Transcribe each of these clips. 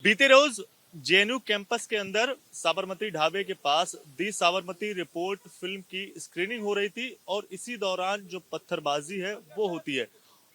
बीते रोज JNU campus के अंदर साबरमती ढाबे के पास दी साबरमती रिपोर्ट फिल्म की स्क्रीनिंग हो रही थी और इसी दौरान जो पत्थरबाजी है वो होती है।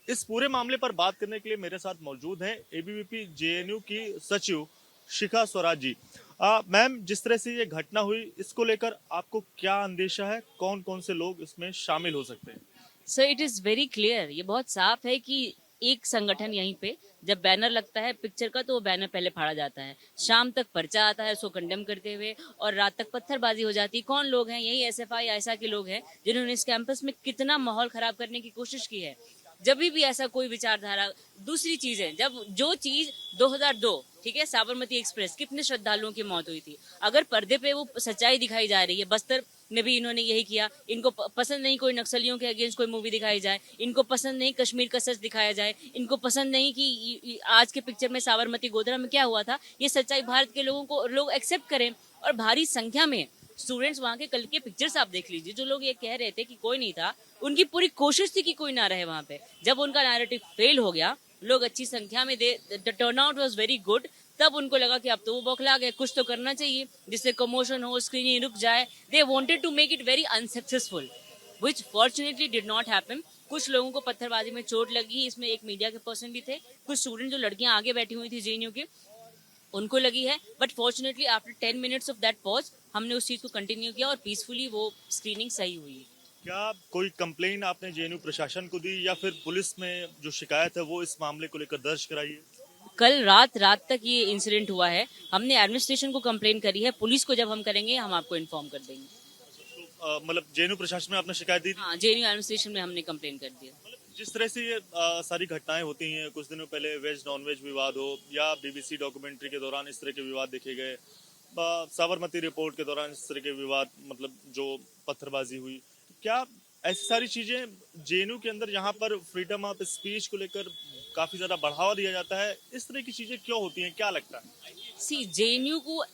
इस पूरे मामले पर बात करने के लिए मेरे साथ मौजूद हैं एबीवीपी जेएनयू की सचिव शिखा स्वराज जी। मैम, जिस तरह से ये घटना हुई इसको लेकर आपको क्या अंदेशा है, कौन कौन से लोग इसमें शामिल हो सकते हैं? Sir it is very clear, ये बहुत साफ है कि एक संगठन यहीं पे जब बैनर लगता है पिक्चर का तो वो बैनर पहले फाड़ा जाता है, शाम तक पर्चा आता है उसको कंडेम करते हुए और रात तक पत्थरबाजी हो जाती है। कौन लोग हैं? यही एसएफआई ऐसा के लोग हैं जिन्होंने इस कैंपस में कितना माहौल खराब करने की कोशिश की है। जब भी ऐसा कोई विचारधारा, दूसरी चीज है जब जो चीज 2002, ठीक है, साबरमती एक्सप्रेस कितने श्रद्धालुओं की मौत हुई थी, अगर पर्दे पे वो सच्चाई दिखाई जा रही है, बस्तर में भी इन्होंने यही किया। इनको पसंद नहीं कोई नक्सलियों के अगेंस्ट कोई मूवी दिखाई जाए, इनको पसंद नहीं कश्मीर का सच दिखाया जाए, इनको पसंद नहीं कि आज के पिक्चर में साबरमती गोधरा में क्या हुआ था, ये सच्चाई भारत के लोगों को लोग एक्सेप्ट करें। और भारी संख्या में स्टूडेंट्स वहां के कल के पिक्चर्स आप देख लीजिए, जो लोग ये कह रहे थे कि कोई नहीं था, उनकी पूरी कोशिश थी कि कोई ना रहे वहां पे। जब उनका नैरेटिव फेल हो गया, लोग अच्छी संख्या में the turn out was very good, तब उनको लगा कि अब तो वो बौखला गए, कुछ तो करना चाहिए जिससे कमोशन हो, स्क्रीनिंग रुक जाए। They wanted to make it very unsuccessful which fortunately did not happen. कुछ लोगों को पत्थरबाजी में चोट लगी, इसमें एक मीडिया के पर्सन भी थे, कुछ स्टूडेंट जो लड़कियां आगे बैठी हुई थी जेएनयू के, उनको लगी है। But fortunately after 10 minutes of that pause हमने उस चीज को कंटिन्यू किया और पीसफुली वो स्क्रीनिंग सही हुई। क्या कोई कंप्लेन आपने जेएनयू प्रशासन को दी या फिर पुलिस में जो शिकायत है वो इस मामले को लेकर दर्ज कराई है? कल रात तक ये इंसिडेंट हुआ है, हमने एडमिनिस्ट्रेशन को कंप्लेन करी है, पुलिस को जब हम करेंगे हम आपको इन्फॉर्म कर देंगे। मतलब जेएनयू प्रशासन में आपने शिकायत दी थी? हाँ, जेएनयू एडमिनिस्ट्रेशन में हमने कंप्लेन कर दिया। मतलब जिस तरह से ये सारी घटनाएं होती हैं, कुछ दिनों पहले वेज नॉन वेज विवाद हो या बीबीसी डॉक्यूमेंट्री के दौरान इस तरह के विवाद देखे गए, साबरमती रिपोर्ट के दौरान इस तरह के विवाद, मतलब जो पत्थरबाजी हुई, तो क्या ऐसी सारी चीजें जेएनयू के अंदर यहाँ पर फ्रीडम ऑफ स्पीच को लेकर काफी ज्यादा बढ़ावा दिया जाता है, इस तरह की चीजें क्यों होती हैं, क्या लगता है? सी जेएनयू को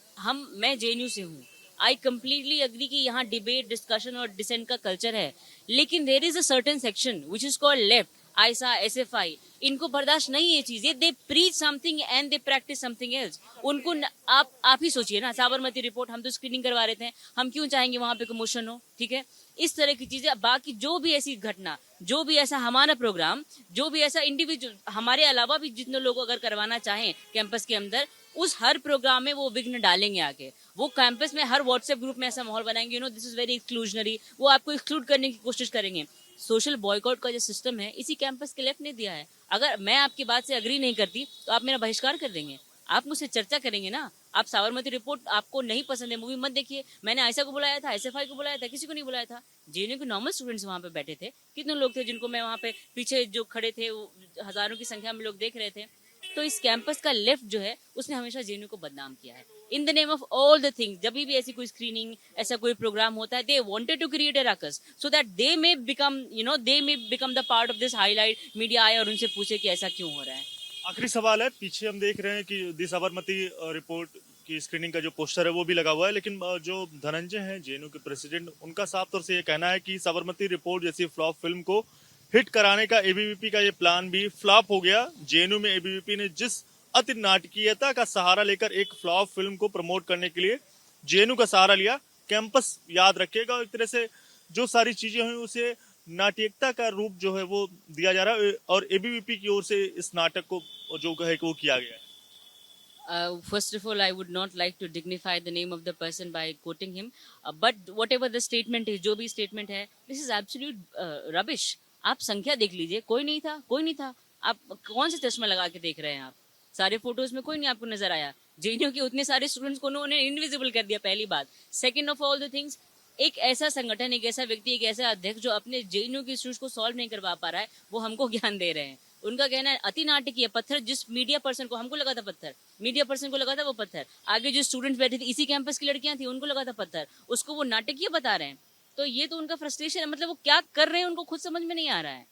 मैं जेएनयू से हूँ, आई कम्प्लीटली अग्री कि यहाँ डिबेट, डिस्कशन और डिसेंट का कल्चर है, लेकिन there is a certain section which is called left, AISA, SFI, इनको बर्दाश्त नहीं ये चीज। They preach something and they practise something else. उनको आप ही सोचिए ना, साबरमती रिपोर्ट हम तो स्क्रीनिंग करवा रहे थे, हम क्यों चाहेंगे वहां पे कमोशन हो? ठीक है, इस तरह की चीजें। बाकी जो भी ऐसी घटना, जो भी ऐसा हमारा प्रोग्राम, जो भी ऐसा इंडिविजुअल हमारे अलावा भी जितने लोग अगर करवाना चाहें कैंपस के अंदर, उस हर प्रोग्राम में वो विघ्न डालेंगे आके। वो कैंपस में हर व्हाट्सएप ग्रुप में ऐसा माहौल बनाएंगे, you know this is very exclusionary, वो आपको एक्सक्लूड करने की कोशिश करेंगे। सोशल बॉयकॉट का जो सिस्टम है इसी कैंपस के लेफ्ट ने दिया है। अगर मैं आपकी बात से अग्री नहीं करती तो आप मेरा बहिष्कार कर देंगे, आप मुझसे चर्चा करेंगे ना। आप साबरमती रिपोर्ट आपको नहीं पसंद है, मूवी मत देखिए। मैंने आयसा को बुलाया था, एसएफआई को बुलाया था, किसी को नहीं बुलाया था। जेएनयू के नॉर्मल स्टूडेंट्स वहां पे बैठे थे, कितने लोग थे जिनको मैं वहां पे पीछे जो खड़े थे, वो हजारों की संख्या में लोग देख रहे थे। तो इस कैंपस का लेफ्ट जो है उसने हमेशा जेएनयू को बदनाम किया है in the name of all the things. जब भी ऐसी कोई स्क्रीनिंग, ऐसा कोई प्रोग्राम होता है, they wanted to create a ruckus so that they may become the part of this highlight. Media आए और उनसे पूछे कि ऐसा क्यों हो रहा है। आखिरी सवाल है, पीछे हम देख रहे हैं कि दी साबरमती रिपोर्ट की स्क्रीनिंग का जो पोस्टर है वो भी लगा हुआ है, लेकिन जो धनंजय हैं जेएनयू के प्रेसिडेंट, उनका साफ तौर से ये कहना है कि साबरमती रिपोर्ट जैसी फ्लॉप फिल्म को हिट कराने का एबीवीपी का ये प्लान भी फ्लॉप हो गया। जेएनयू में एबीवीपी ने जिस अति नाटकीयता का सहारा लेकर एक फ्लॉप फिल्म को प्रमोट करने के लिए जेएनयू का सहारा लिया, कैंपस याद रखेगा। और एक तरह से जो सारी चीजें हुई उसे नाटकीयता का रूप जो है वो दिया जा रहा है और एबीवीपी की ओर से इस नाटक को जो है कि वो किया गया है। First of all, I would not like to dignify the name of the person by quoting him. But whatever the statement is, जो भी statement है, this is absolute rubbish. आप संख्या देख लीजिए, कोई नहीं था, कोई नहीं था। आप कौन से चश्मा लगा के देख रहे हैं? आप सारे फोटोज में कोई नहीं आपको नजर आया। जेएनयू के उतने सारे स्टूडेंट्स को उन्होंने इनविजिबल कर दिया, पहली बात। Second of all the things, एक ऐसा संगठन, एक ऐसा व्यक्ति, एक ऐसा अध्यक्ष जो अपने जेएनयू के इश्यूज को सॉल्व नहीं करवा पा रहा है, वो हमको ज्ञान दे रहे हैं। उनका कहना है अति नाटकीय पत्थर, जिस मीडिया पर्सन को, हमको लगा था पत्थर, मीडिया पर्सन को लगा था वो पत्थर, आगे जो स्टूडेंट्स बैठे थे इसी कैंपस की लड़कियां थी उनको लगा था पत्थर, उसको वो नाटकीय बता रहे हैं। तो ये तो उनका फ्रस्ट्रेशन है, मतलब वो क्या कर रहे हैं उनको खुद समझ में नहीं आ रहा है।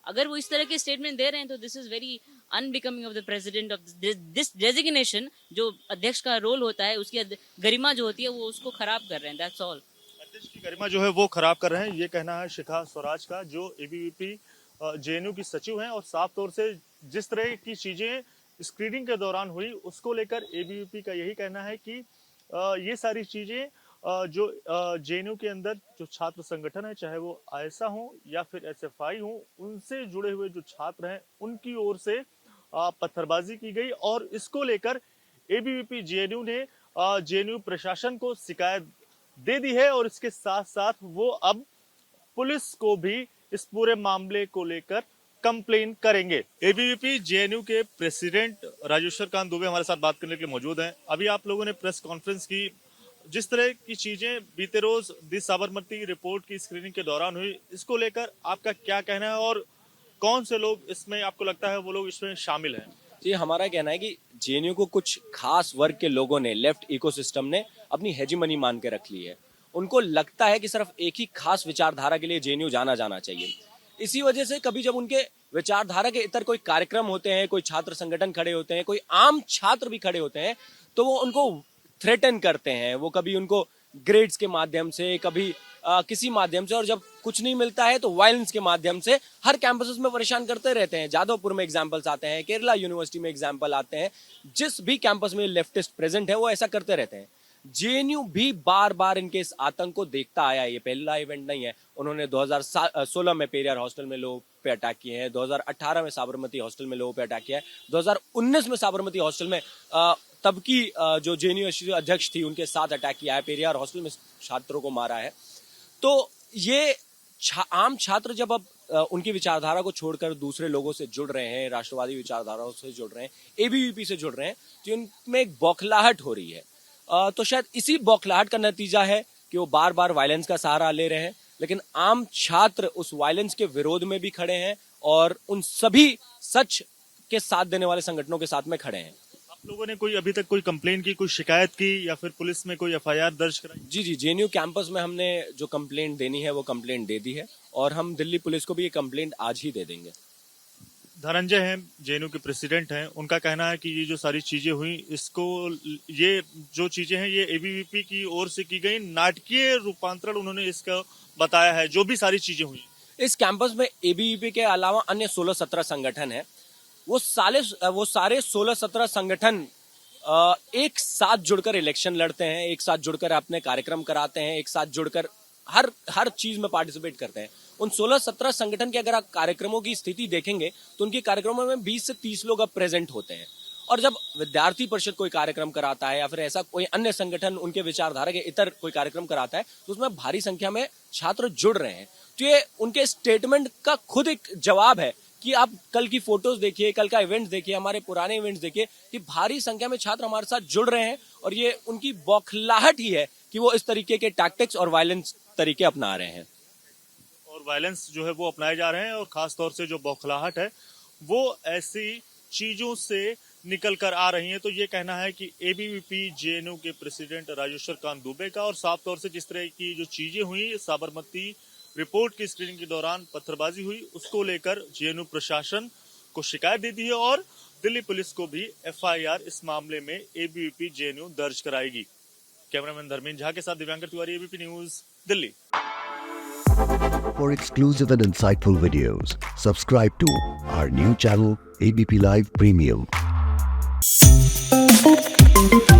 अगर वो इस तरह के स्टेटमेंट दे रहे हैं तो this is very unbecoming of the president of this designation. जो अध्यक्ष का रोल होता है, उसकी गरिमा जो होती है, वो उसको खराब कर रहे हैं, दैट्स ऑल। अध्यक्ष की गरिमा जो है वो खराब कर रहे हैं, ये कहना है शिखा स्वराज का, जो एबीवीपी जेएनयू की सचिव हैं। और साफ तौर से जिस तरह की चीजें स्क्रीनिंग के दौरान हुई, उसको लेकर एबीवीपी का यही कहना है कि ये सारी चीजें जो जेएनयू के अंदर जो छात्र संगठन है, चाहे वो आयसा हो या फिर एसएफआई हो, उनसे जुड़े हुए जो छात्र हैं उनकी ओर से पत्थरबाजी की गई और इसको लेकर एबीवीपी जेएनयू ने जेएनयू प्रशासन को शिकायत दे दी है और इसके साथ साथ वो अब पुलिस को भी इस पूरे मामले को लेकर कंप्लेन करेंगे। एबीवीपी जेएनयू के प्रेसिडेंट राजेश्वर कांत दुबे हमारे साथ बात करने के लिए मौजूद हैं। अभी आप लोगों ने प्रेस कॉन्फ्रेंस की, जिस तरह की चीजें बीते रोज दी साबरमती रिपोर्ट की स्क्रीनिंग के दौरान हुई, इसको लेकर आपका क्या कहना है और कौन से लोग इसमें आपको लगता है वो लोग इसमें शामिल हैं? जी, हमारा कहना है कि जेएनयू को कुछ खास वर्ग के लोगों ने, लेफ्ट इकोसिस्टम ने अपनी हेजीमनी मान के रख ली है। उनको लगता है कि सिर्फ एक ही खास विचारधारा के लिए जेएनयू जाना चाहिए। इसी वजह से कभी जब उनके विचारधारा के इतर कोई कार्यक्रम होते हैं, कोई छात्र संगठन खड़े होते हैं, कोई आम छात्र भी खड़े होते हैं, तो वो उनको थ्रेटन करते हैं। वो कभी उनको ग्रेड्स के माध्यम से, कभी किसी माध्यम से, और जब कुछ नहीं मिलता है तो वायलेंस के माध्यम से हर कैंपस में परेशान करते रहते हैं। जादवपुर में एग्जाम्पल्स आते हैं, केरला यूनिवर्सिटी में एग्जाम्पल आते हैं। जिस भी कैंपस में लेफ्टिस्ट प्रेजेंट है वो ऐसा करते रहते हैं। जेएनयू भी बार बार इनके इस आतंक को देखता आया है। ये पहला इवेंट नहीं है। उन्होंने 2016 में पेरियार हॉस्टल में लोगों पे अटैक किए हैं, 2018 में साबरमती हॉस्टल में लोगों पे अटैक किया है, 2019 में साबरमती हॉस्टल में तब की जो जेएनयू अध्यक्ष थी उनके साथ अटैक किया है, पेरियार हॉस्टल में छात्रों को मारा है। तो ये आम छात्र जब अब उनकी विचारधारा को छोड़कर दूसरे लोगों से जुड़ रहे हैं, राष्ट्रवादी विचारधाराओं से जुड़ रहे हैं, एबीवीपी से जुड़ रहे हैं, तो उनमें एक बौखलाहट हो रही है। तो शायद इसी बौखलाहट का नतीजा है कि वो बार बार वायलेंस का सहारा ले रहे हैं। लेकिन आम छात्र उस वायलेंस के विरोध में भी खड़े हैं और उन सभी सच के साथ देने वाले संगठनों के साथ में खड़े हैं। आप लोगों ने कोई अभी तक कोई कंप्लेन की, कोई शिकायत की या फिर पुलिस में कोई एफआईआर दर्ज कराई? जी, जेएनयू कैंपस में हमने जो कंप्लेंट देनी है वो कंप्लेंट दे दी है और हम दिल्ली पुलिस को भी ये कंप्लेंट आज ही दे देंगे। धनंजय हैं, जेएनयू के प्रेसिडेंट हैं, उनका कहना है कि ये जो सारी चीजें हुई, इसको, ये जो चीजें हैं ये एबीवीपी की ओर से की गई नाटकीय रूपांतरण उन्होंने इसका बताया है, जो भी सारी चीजें हुई। इस कैंपस में एबीवीपी के अलावा अन्य 16-17 संगठन है। वो सारे 16-17 संगठन एक साथ जुड़कर इलेक्शन लड़ते हैं, एक साथ जुड़कर अपने कार्यक्रम कराते हैं, एक साथ जुड़कर हर चीज में पार्टिसिपेट करते हैं। उन 16-17 संगठन के अगर आप कार्यक्रमों की स्थिति देखेंगे तो उनके कार्यक्रमों में 20 से 30 लोग अब प्रेजेंट होते हैं। और जब विद्यार्थी परिषद कोई कार्यक्रम कराता है या फिर ऐसा कोई अन्य संगठन उनके विचारधारा के इतर कोई कार्यक्रम कराता है तो उसमें भारी संख्या में छात्र जुड़ रहे हैं। तो ये उनके स्टेटमेंट का खुद एक जवाब है कि आप कल की फोटोज देखिए, कल का इवेंट देखिए, हमारे पुराने इवेंट्स देखिए कि भारी संख्या में छात्र हमारे साथ जुड़ रहे हैं और ये उनकी बौखलाहट ही है कि वो इस तरीके के टैक्टिक्स और वायलेंस तरीके अपना रहे हैं। और वायलेंस जो है वो अपनाए जा रहे हैं और खास तौर से जो बौखलाहट है वो ऐसी चीजों से निकल कर आ रही है। तो ये कहना है कि एबीवीपी जेएनयू के प्रेसिडेंट राजेश्वर कांत दुबे का, और साफ तौर से जिस तरह की जो चीजें हुई साबरमती रिपोर्ट की स्क्रीनिंग के दौरान पत्थरबाजी हुई, उसको लेकर जेएनयू प्रशासन को शिकायत दे दी है और दिल्ली पुलिस को भी एफआईआर इस मामले में एबीवीपी जेएनयू दर्ज कराएगी। कैमरामैन धर्मेंद्र झा के साथ Divyankar Tiwari, ABP news, Delhi. For exclusive and insightful videos, subscribe to our new channel ABP Live Premium.